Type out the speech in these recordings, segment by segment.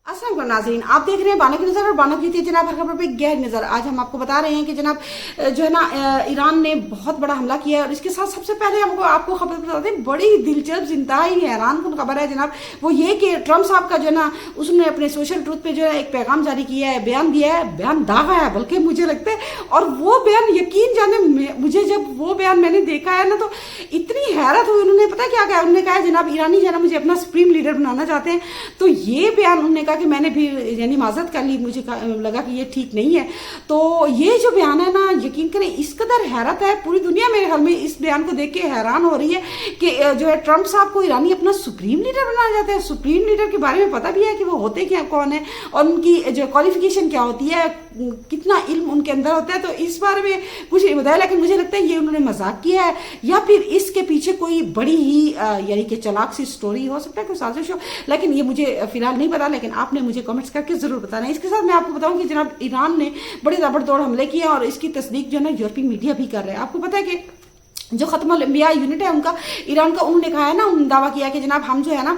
अस्सलाम वालेकुम नाज़रीन, आप देख रहे हैं बानो की नज़र और बानो की थी जनाब हर खबर पे गहरी नज़र। आज हम आपको बता रहे हैं कि जनाब जो है ना ईरान ने बहुत बड़ा हमला किया है और इसके साथ सबसे पहले हमको आपको खबर बताते हैं, बड़ी दिलचस्प इंतहाई हैरान कुन खबर है जनाब, वो ये कि ट्रम्प साहब का जो है ना उसने अपने सोशल ट्रूथ पे जो है एक पैगाम जारी किया है, बयान दिया है, बयान दागा है बल्कि मुझे लगता है। और वो बयान यकीन जाने मुझे जब वो बयान मैंने देखा है ना तो इतनी हैरत हुई। उन्होंने पता क्या कहा, उन्होंने कहा जनाब ईरानी जो है ना मुझे अपना सुप्रीम लीडर बनाना चाहते हैं। तो ये बयान उन्होंने कहा कि मैंने भी यानी माजरत कर ली, मुझे लगा कि ये ठीक नहीं है। तो ये जो बयान है ना, यकीन करें इस कदर हैरत है, पूरी दुनिया मेरे ख्याल में इस बयान को देख के हैरान हो रही है कि जो है ट्रम्प साहब को ईरानी अपना सुप्रीम लीडर बनाना चाहते हैं। सुप्रीम लीडर के बारे में पता भी है कि वो होते क्या कौन है और उनकी जो क्वालिफिकेशन क्या होती है, कितना इल्म उनके अंदर होता है। तो इस बारे में कुछ नहीं बताया, लेकिन मुझे लगता है ये उन्होंने मजाक किया है या फिर इसके पीछे कोई बड़ी ही यानी कि चालाक सी स्टोरी हो सकता है, कोई साजिश हो, लेकिन ये मुझे फिलहाल नहीं पता। लेकिन आपने मुझे कमेंट्स करके जरूर बताना। इसके साथ मैं आपको बताऊं कि जनाब ईरान ने बड़े ताबड़तोड़ हमले किए और इसकी तस्दीक जो है ना यूरोपीय मीडिया भी कर रहा है। आपको पता है कि जो खत्म अंबिया यूनिट है उनका ईरान का, उन्होंने कहा है ना, उन्होंने दावा किया कि जनाब हम जो है ना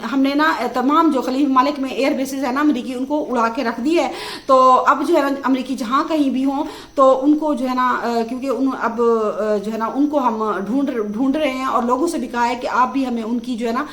हमने ना तमाम जो खलीज ममालिक में एयर बेसिस है ना अमरीकी, उनको उड़ा के रख दी है। तो अब जो है ना अमरीकी जहाँ कहीं भी हों तो उनको जो है ना क्योंकि अब जो है ना उनको हम ढूंढ रहे हैं और लोगों से भी कहा है कि आप भी हमें उनकी जो है ना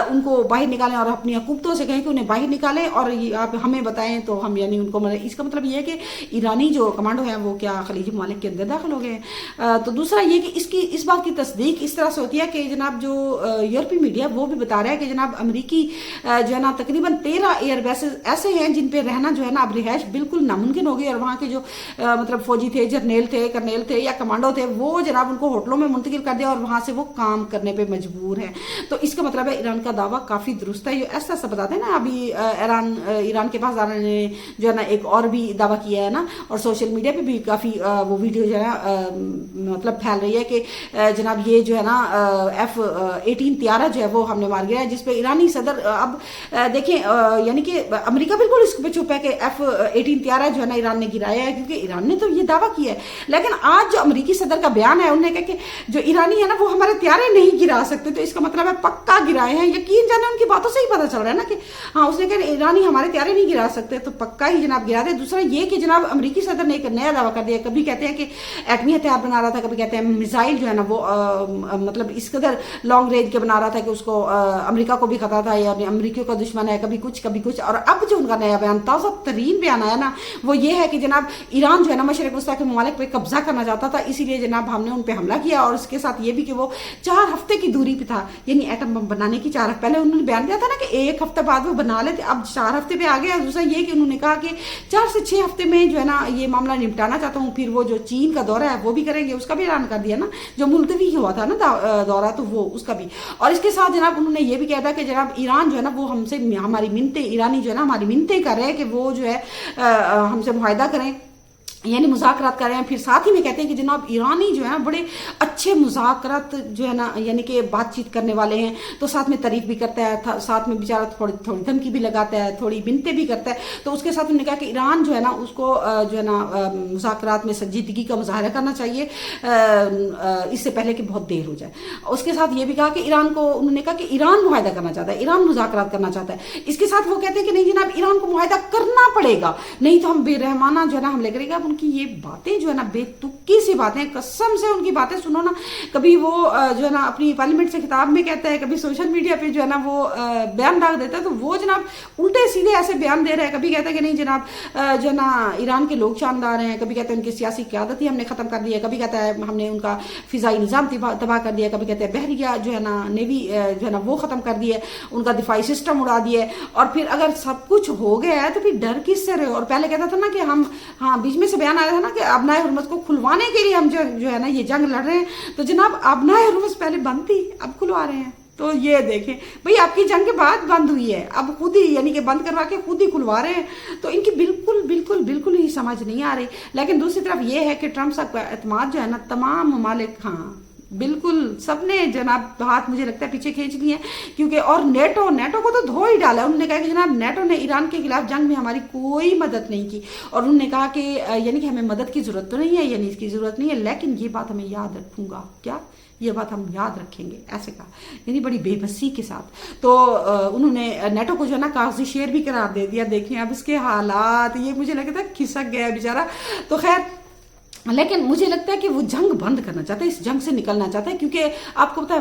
उनको बाहर निकालें और अपनी हुकूमतों से कहें कि उन्हें बाहर निकालें और आप हमें बताएं तो हम यानी उनको इसका मतलब ये है कि ईरानी जो कमांडो है वो क्या खलीज ममालिक के अंदर दाखिल हो गए। तो दूसरा ये कि इस बात की तस्दीक इस तरह से होती है कि जनाब जो यूरोपीय मीडिया वो भी बता रहा है कि जनाब अमरीकी जो है ना तकरीबन 13 एयर बेसेस ऐसे हैं जिन पे रहना जो है ना अब रिहाइश बिल्कुल नामुमकिन हो गई और वहाँ के जो मतलब फौजी थे, जर्नेल थे, कर्नेल थे या कमांडो थे, वो जनाब उनको होटलों में मुंतकिल कर दिया और वहाँ से वो काम करने पर मजबूर है। तो इसका मतलब है ईरान का दावा काफ़ी दुरुस्त है। ये ऐसा ऐसा बताते हैं ना, अभी ईरान के पास ने जो है ना एक और भी दावा किया है ना, और सोशल मीडिया पर भी काफ़ी वो वीडियो जो है ना मतलब फैल रही है कि जनाब ये जो है ना F-18 त्यारा जो है वो हमने मार गया है, जिसपे ईरानी सदर अब देखें यानी कि अमेरिका बिल्कुल इस पे चुप है कि F-18 त्यारा जो है ना ईरान ने गिराया है, क्योंकि ईरान ने तो ये दावा किया है। लेकिन आज जो अमेरिकी सदर का बयान है, उन्होंने कहा कि जो ईरानी है ना वो हमारे त्यारे नहीं गिरा सकते। तो इसका मतलब है पक्का गिराए हैं। यकीन जाने उनकी बातों से ही पता चल रहा है ना कि हाँ, उसने कहा ईरानी हमारे त्यारे नहीं गिरा सकते, तो पक्का ही जनाब गिरा दे। दूसरा ये कि जनाब अमेरिकी सदर ने एक नया दावा कर दिया, कभी कहते हैं कि एटमी हथियार बना रहा था, कभी कहते हैं मिसाइल जो है ना वो मतलब इस कदर लॉन्ग रेंज के बना रहा था कि उसको अमेरिका को भी खतरा था या अमेरिकियों का दुश्मन है, कभी कुछ कभी कुछ। और अब जो उनका नया बयान, ताज़ा तरीन बयान आया ना, वो ये है कि जनाब ईरान जो है ना मशरिक़ वस्ता के ममालिक पे कब्जा करना चाहता था, इसीलिए जनाब हमने उन पर हमला किया। और इसके साथ ये भी कि वो 4 हफ्ते की दूरी पे था, यानी एटम बम बनाने की 4 पहले उन्होंने बयान दिया था ना कि 1 हफ्ते बाद वो बना लेते, अब 4 हफ्ते पे आ गया। दूसरा ये कि उन्होंने कहा कि 4 से 6 हफ्ते में जो है ना ये मामला निपटाना चाहता हूँ। फिर वो जो चीन का दौरा है वो भी करेंगे, उसका भी ऐलान कर दिया ना, जो मुलतवी हुआ था ना दौरा, तो वो उसका भी। और इसके साथ जनाब उन्होंने ये भी कहा था कि जनाब ईरान जो है ना वो हमसे हमारी मिन्नतें, ईरानी जो है ना हमारी मिन्नतें कर रहे हैं कि वो जो है हमसे मुआहदा करें, यानी मुज़ाकरात कर रहे हैं। फिर साथ ही में कहते हैं कि जनाब ईरानी जो है ना बड़े अच्छे मुज़ाकरात जो है ना यानी कि बातचीत करने वाले हैं। तो साथ में तारीफ भी करता है, साथ में बेचारा थोड़ी धमकी भी लगाता है, थोड़ी बिनते भी करता है। तो उसके साथ उन्होंने कहा कि ईरान जो है ना उसको जो है ना मुज़ाकरात में संजीदगी का मुजाहरा करना चाहिए इससे पहले कि बहुत देर हो जाए। उसके साथ ये भी कहा कि ईरान को, उन्होंने कहा कि ईरान मुआहदा करना चाहता है, ईरान मुज़ाकरात करना चाहता है। इसके साथ वो कहते हैं कि नहीं जनाब ईरान को मुआहदा करना पड़ेगा, नहीं तो हम बेरहमाना जो है ना हमले करेगा। उनकी ये बातें जो है ना बेतुकी सी बातें, कसम से उनकी बातें सुनो ना, कभी वो जो है ना अपनी पार्लियामेंट से खिताब में कहता है, कभी सोशल मीडिया पे जो है ना वो बयान डाल देता है, तो वो जनाब उल्टे सीधे ऐसे बयान दे रहे हैं। कभी कहता है कि नहीं जनाब जो है ना ईरान के लोग शानदार हैं, कभी कहते हैं उनकी सियासी क़यादत ही हमने खत्म कर दी है, कभी कहता है हमने उनका फिजाई निज़ाम तबाह कर दिया, कभी कहते हैं बहरिया जो है ना नेवी जो है ना वो खत्म कर दी है, उनका दिफाई सिस्टम उड़ा दिया है। और फिर अगर सब कुछ हो गया है तो फिर डर किससे रहे। और पहले कहता था ना कि हम, हाँ बीच में से बयान आया था ना कि अबनाए हुर्मस को खुलवाने के लिए हम जो है ना ये जंग लड़ रहे हैं। तो जनाब अबनाए हुर्मस पहले बंद थी, अब खुलवा रहे हैं। तो ये देखें भाई, आपकी जंग के बाद बंद हुई है, अब खुद ही यानी कि बंद करवा के खुद ही खुलवा रहे हैं। तो इनकी बिल्कुल बिल्कुल बिल्कुल ही समझ नहीं आ रही। लेकिन दूसरी तरफ ये है कि ट्रम्प साहब का एतमाद जो है ना तमाम ममालिक, हाँ बिल्कुल सबने जनाब हाथ मुझे लगता है पीछे खींच लिए, क्योंकि और नेटो को तो धो ही डाला। उन्होंने कहा कि जनाब नेटो ने ईरान के खिलाफ जंग में हमारी कोई मदद नहीं की, और उन्होंने कहा कि यानी कि हमें मदद की जरूरत तो नहीं है, यानी इसकी जरूरत नहीं है, लेकिन ये बात हमें याद रखूंगा क्या یہ بات ہم یاد رکھیں گے، ایسے کہا، یعنی بڑی بے بسی کے ساتھ۔ تو انہوں نے نیٹو کو جو ہے نا کاغذی شیر بھی قرار دے دیا۔ دیکھیں اب اس کے حالات، یہ مجھے لگتا ہے کھسک گیا بیچارہ۔ تو خیر، لیکن مجھے لگتا ہے کہ وہ جنگ بند کرنا چاہتا ہے، اس جنگ سے نکلنا چاہتا ہے، کیونکہ آپ کو پتا ہے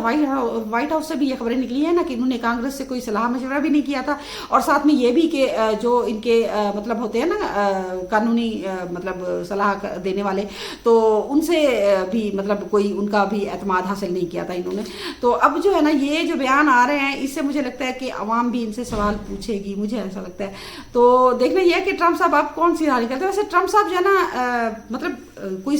وائٹ ہاؤس سے بھی یہ خبریں نکلی ہیں نا کہ انہوں نے کانگریس سے کوئی صلاح مشورہ بھی نہیں کیا تھا، اور ساتھ میں یہ بھی کہ جو ان کے مطلب ہوتے ہیں نا قانونی مطلب صلاح دینے والے، تو ان سے بھی مطلب کوئی ان کا بھی اعتماد حاصل نہیں کیا تھا انہوں نے۔ تو اب جو ہے نا یہ جو بیان آ رہے ہیں، اس سے مجھے لگتا ہے کہ عوام بھی ان سے سوال پوچھے گی، مجھے ایسا لگتا ہے۔ تو دیکھنا یہ ہے کہ ٹرمپ صاحب آپ کون سی راہ نکلتے ہیں۔ ویسے ٹرمپ صاحب جو ہے نا مطلب کوئی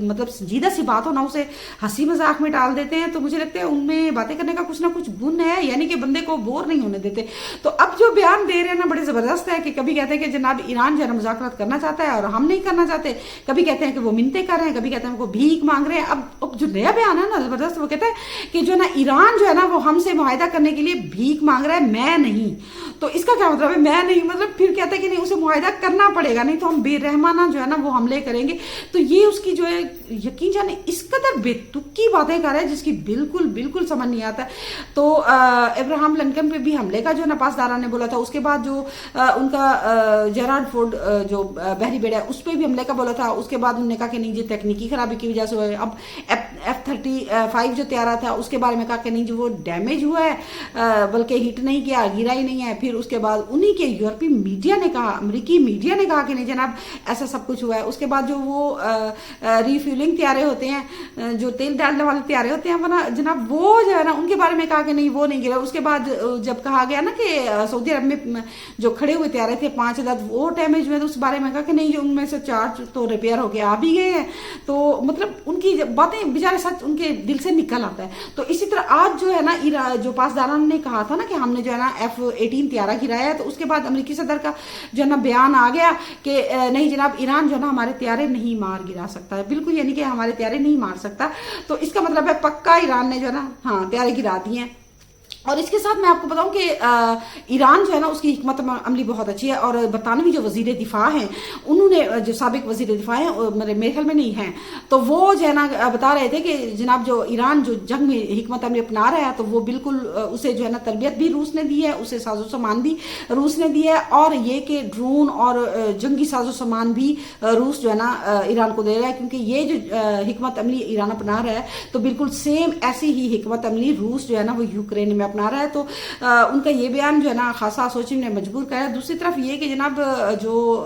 مطلب سنجیدہ سی بات ہو نا اسے ہنسی مذاق میں ڈال دیتے ہیں، تو مجھے لگتا ہے ان میں باتیں کرنے کا کچھ نہ کچھ گن ہے، یعنی کہ بندے کو بور نہیں ہونے دیتے۔ تو اب جو بیان دے رہے ہیں نا بڑے زبردست ہے، کہ کبھی کہتے ہیں کہ جناب ایران جو ہے نا مذاکرات کرنا چاہتا ہے اور ہم نہیں کرنا چاہتے، کبھی کہتے ہیں کہ وہ منتیں کر رہے ہیں، کبھی کہتے ہیں وہ بھیک مانگ رہے ہیں۔ اب جو نیا بیان ہے نا زبردست، وہ کہتا ہے کہ جو نا ایران جو ہے نا وہ ہم سے معاہدہ کرنے کے لیے بھیک مانگ رہا ہے، میں نہیں۔ تو اس کا کیا مطلب ہے میں نہیں؟ مطلب پھر کہتا ہے کہ نہیں اسے معاہدہ کرنا پڑے گا، نہیں تو ہم بے رحمانہ جو ہے نا وہ حملے کریں گے۔ تو یہ اس کی جو ہے یقین جانے اس قدر بے تکی باتیں کر رہا ہے جس کی بالکل سمجھ نہیں آتا ہے۔ تو ابراہم لنکن پہ بھی حملے کا جو ہے نا پاسداران نے بولا تھا، اس کے بعد جو ان کا جیرارڈ فورڈ جو بحری بیڑا ہے اس پہ بھی حملے کا بولا تھا۔ اس کے بعد انہوں نے کہا کہ نہیں جی تکنیکی خرابی کی وجہ سے ہوئے۔ اب F-35 جو طیارہ تھا اس کے بارے میں کہا کہ نہیں جو وہ ڈیمیج ہوا ہے، بلکہ ہٹ نہیں کیا، گرا ہی نہیں ہے۔ پھر اس کے بعد انہی کے یورپی میڈیا نے کہا، امریکی میڈیا نے کہا کہ نہیں جناب ایسا سب کچھ ہوا ہے۔ اس کے بعد جو وہ ریفیولنگ طیارے ہوتے ہیں، جو تیل ڈالنے والے طیارے ہوتے ہیں ورنہ جناب وہ جو ہے نا ان کے بارے میں کہا کہ نہیں وہ نہیں گرا۔ اس کے بعد جب کہا گیا نا کہ سعودی عرب میں جو کھڑے ہوئے طیارے تھے 5 عدد وہ ڈیمیج ہوئے، تو اس بارے میں کہا کہ نہیں جو ان میں سے 4 تو ریپیئر ہو کے آ بھی گئے ہیں۔ تو مطلب ان کی باتیں بیچارے سچ ان کے دل سے نکل آتا ہے۔ تو اسی طرح آج جو ہے نا جو پاسداران نے کہا تھا نا کہ ہم نے جو ہے نا F-18 طیارہ گرایا ہے، تو اس کے بعد امریکی صدر کا جو ہے نا بیان آ گیا کہ نہیں جناب ایران جو ہے نا ہمارے طیارے نہیں مار گرا سکتا ہے، بالکل یعنی کہ ہمارے طیارے نہیں مار سکتا۔ تو اس کا مطلب ہے پکا ایران نے جو ہے نا طیارے گرا دیے ہیں۔ اور اس کے ساتھ میں آپ کو بتاؤں کہ ایران جو ہے نا اس کی حکمت عملی بہت اچھی ہے، اور برطانوی جو وزیر دفاع ہیں انہوں نے جو سابق وزیر دفاع ہیں میرے خیال میں نہیں ہیں، تو وہ جو ہے نا بتا رہے تھے کہ جناب جو ایران جو جنگ میں حکمت عملی اپنا رہا ہے تو وہ بالکل اسے جو ہے نا تربیت بھی روس نے دی ہے، اسے ساز و سامان بھی روس نے دی ہے، اور یہ کہ ڈرون اور جنگی ساز و سامان بھی روس جو ہے نا ایران کو دے رہا ہے، کیونکہ یہ جو حکمت عملی ایران اپنا رہا ہے تو بالکل سیم ایسی ہی حکمت عملی روس جو ہے نا وہ یوکرین میں اپنا رہا ہے۔ تو ان کا یہ بیان جو ہے نا خاصا سوچنے میں مجبور کر ہے۔ دوسری طرف یہ کہ جناب جو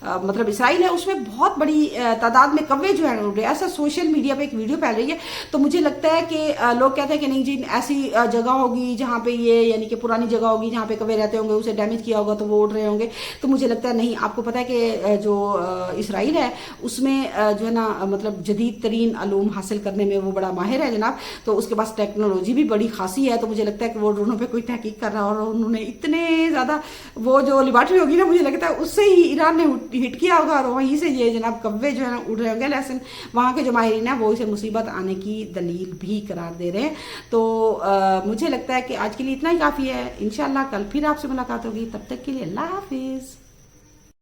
مطلب اسرائیل ہے اس میں بہت بڑی تعداد میں کوریج جو ہے ایسا سوشل میڈیا پہ ایک ویڈیو پھیل رہی ہے، تو مجھے لگتا ہے کہ لوگ کہتے ہیں کہ نہیں جی ایسی جگہ ہوگی جہاں پہ یہ یعنی کہ پرانی جگہ ہوگی جہاں پہ کوے رہتے ہوں گے، اسے ڈیمیج کیا ہوگا تو وہ اڑ رہے ہوں گے۔ تو مجھے لگتا ہے نہیں، آپ کو پتا ہے کہ جو اسرائیل ہے اس میں جو ہے نا مطلب جدید ترین علوم حاصل کرنے میں وہ بڑا ماہر ہے جناب، تو اس کے پاس ٹیکنالوجی بھی بڑی خاصی ہے۔ تو مجھے لگتا ہے کہ وہ ڈرونوں پہ کوئی تحقیق کر رہا اور انہوں نے اتنے زیادہ وہ جو لیبارٹری ہوگی نا مجھے لگتا ہے اس سے ہی ایران نے ہٹ کیا ہوگا، اور وہیں سے یہ جناب کوے جو ہے نا اڑ رہے ہوں گے۔ لیکن وہاں کے جو ماہرین ہیں وہ اسے مصیبت آنے کی دلیل بھی قرار دے رہے ہیں۔ تو مجھے لگتا ہے کہ آج کے لیے اتنا ہی کافی ہے، انشاءاللہ کل پھر آپ سے ملاقات ہوگی، تب تک کے لیے اللہ حافظ۔